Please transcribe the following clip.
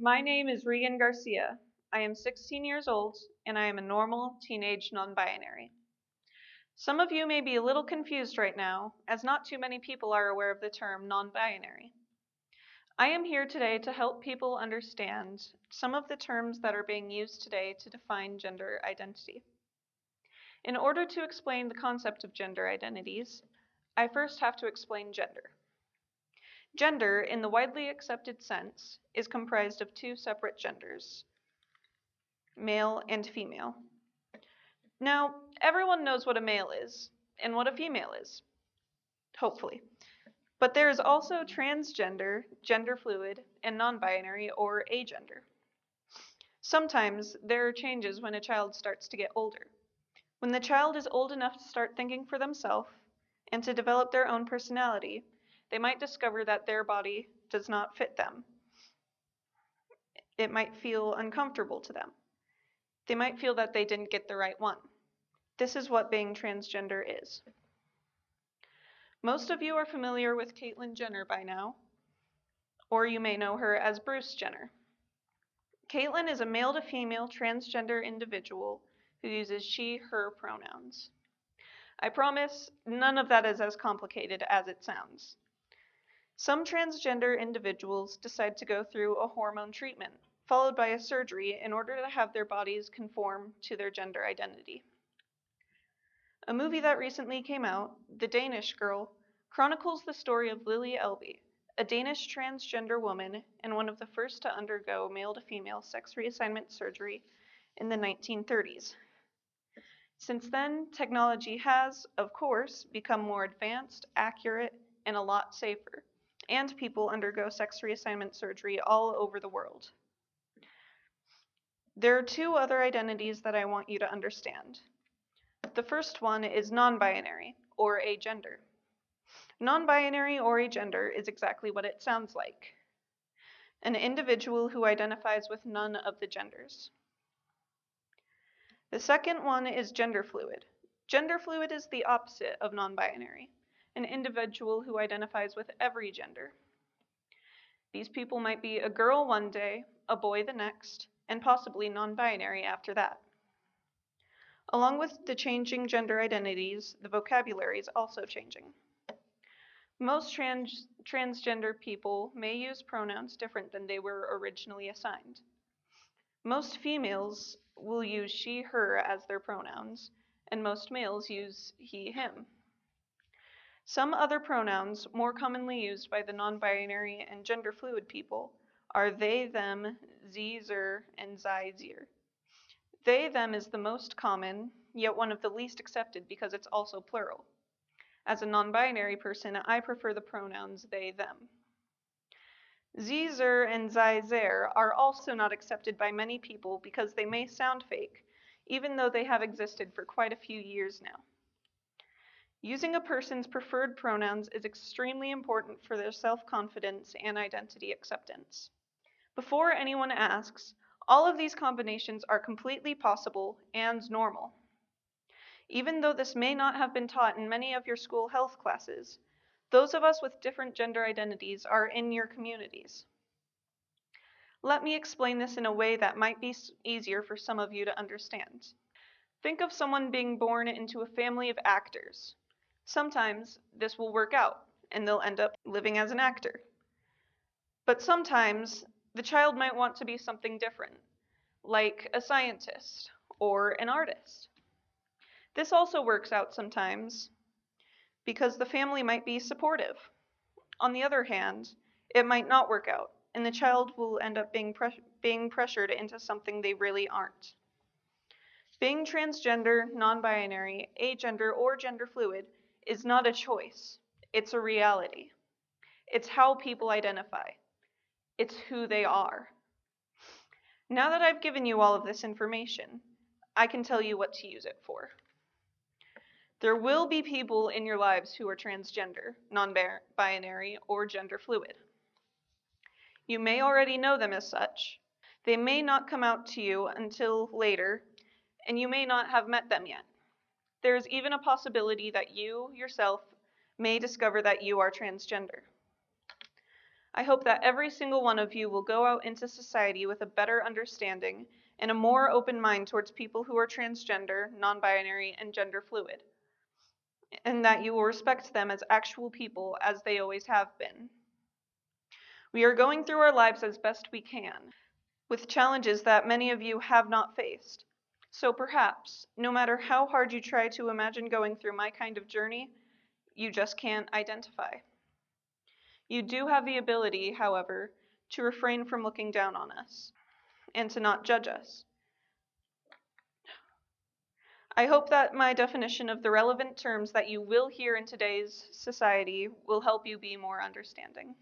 My name is Regan Garcia. I am 16 years old, and I am a normal teenage non-binary. Some of you may be a little confused right now, as not too many people are aware of the term non-binary. I am here today to help people understand some of the terms that are being used today to define gender identity. In order to explain the concept of gender identities, I first have to explain gender. Gender, in the widely accepted sense, is comprised of two separate genders, male and female. Now, everyone knows what a male is and what a female is, hopefully. But there is also transgender, gender fluid, and non-binary or agender. Sometimes there are changes when a child starts to get older. When the child is old enough to start thinking for themselves and to develop their own personality, they might discover that their body does not fit them. It might feel uncomfortable to them. They might feel that they didn't get the right one. This is what being transgender is. Most of you are familiar with Caitlyn Jenner by now, or you may know her as Bruce Jenner. Caitlyn is a male to female transgender individual who uses she, her pronouns. I promise none of that is as complicated as it sounds. Some transgender individuals decide to go through a hormone treatment, followed by a surgery in order to have their bodies conform to their gender identity. A movie that recently came out, The Danish Girl, chronicles the story of Lily Elbe, a Danish transgender woman and one of the first to undergo male-to-female sex reassignment surgery in the 1930s. Since then, technology has, of course, become more advanced, accurate, and a lot safer, and people undergo sex reassignment surgery all over the world. There are two other identities that I want you to understand. The first one is non-binary, or agender. Non-binary or agender is exactly what it sounds like: an individual who identifies with none of the genders. The second one is gender fluid. Gender fluid is the opposite of non-binary, an individual who identifies with every gender. These people might be a girl one day, a boy the next, and possibly non-binary after that. Along with the changing gender identities, the vocabulary is also changing. Most transgender people may use pronouns different than they were originally assigned. Most females will use she, her as their pronouns, and most males use he, him. Some other pronouns more commonly used by the non-binary and gender fluid people are they, them, sie, zer, and sei, zir. They, them is the most common, yet one of the least accepted because it's also plural. As a non-binary person, I prefer the pronouns they, them. Sie, zer, and sei, zer are also not accepted by many people because they may sound fake, even though they have existed for quite a few years now. Using a person's preferred pronouns is extremely important for their self-confidence and identity acceptance. Before anyone asks, all of these combinations are completely possible and normal. Even though this may not have been taught in many of your school health classes, those of us with different gender identities are in your communities. Let me explain this in a way that might be easier for some of you to understand. Think of someone being born into a family of actors. Sometimes this will work out, and they'll end up living as an actor. But sometimes the child might want to be something different, like a scientist or an artist. This also works out sometimes because the family might be supportive. On the other hand, it might not work out, and the child will end up being pressured into something they really aren't. Being transgender, non-binary, agender, or gender fluid is not a choice. It's a reality. It's how people identify. It's who they are. Now that I've given you all of this information, I can tell you what to use it for. There will be people in your lives who are transgender, non-binary, or gender fluid. You may already know them as such. They may not come out to you until later, and you may not have met them yet. There is even a possibility that you yourself may discover that you are transgender. I hope that every single one of you will go out into society with a better understanding and a more open mind towards people who are transgender, non-binary, and gender fluid, and that you will respect them as actual people as they always have been. We are going through our lives as best we can, with challenges that many of you have not faced. So perhaps, no matter how hard you try to imagine going through my kind of journey, you just can't identify. You do have the ability, however, to refrain from looking down on us and to not judge us. I hope that my definition of the relevant terms that you will hear in today's society will help you be more understanding.